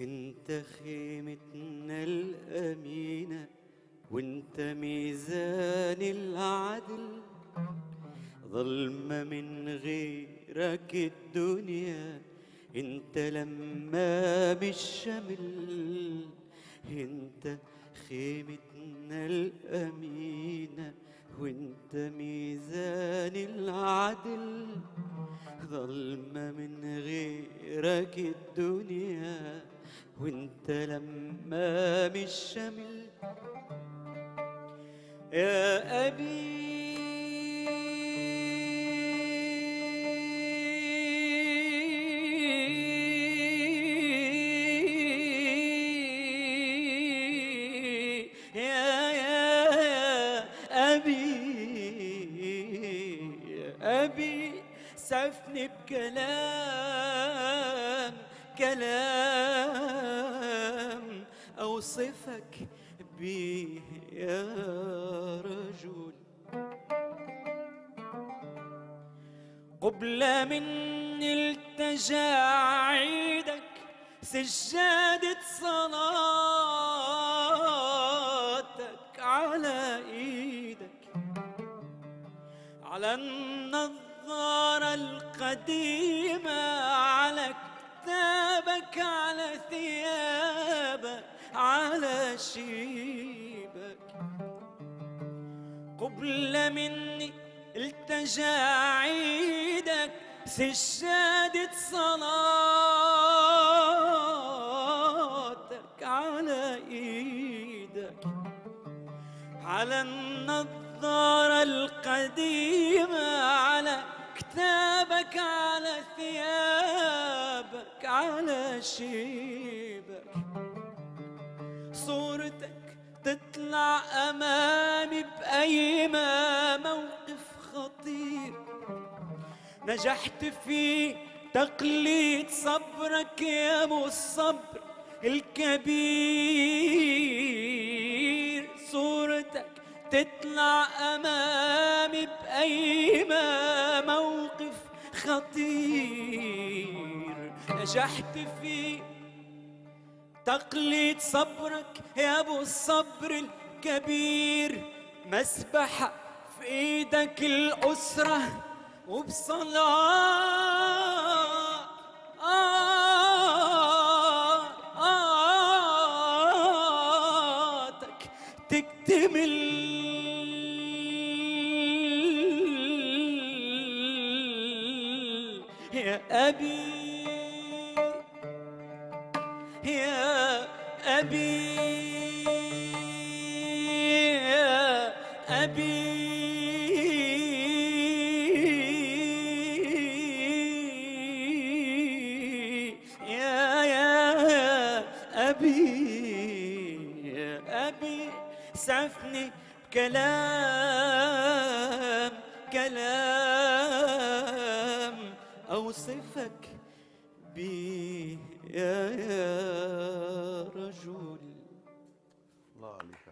انت خيمتنا الأمينة، وانت ميزان العدل. ظلمة من غيرك الدنيا، انت لمام الشمل. انت خيمتنا الأمينة، وانت ميزان العدل. ظلمة من غيرك الدنيا، وانت لمام الشمل. يا أبي يا أبي سعفني كلام أوصفك بيه يا رجل. قبل مني التجا عيدك سجادة صلاتك على ايدك، على النظارة القديمة، على كتابك، على ثيابك، على شيبك. قبل مني التجا عيدك سجادة صلاتك على ايدك، على النظارة القديمة، على كتابك، على ثيابك، على شيبك. صورتك تطلع أمامي بأي موقف خطير نجحت فيه تقليد صبرك يا أبو الصبر الكبير. صورتك تطلع أمامي بأي موقف خطير نجحت فيه تقليد صبرك يا أبو الصبر الكبير. مسبحة في إيدك الأسرة وبصلاة تكتمل يا أبي يا أبي يا أبي يا أبي يا أبي سعفني كلام أوصفك بيه يا رجل. الله عليك.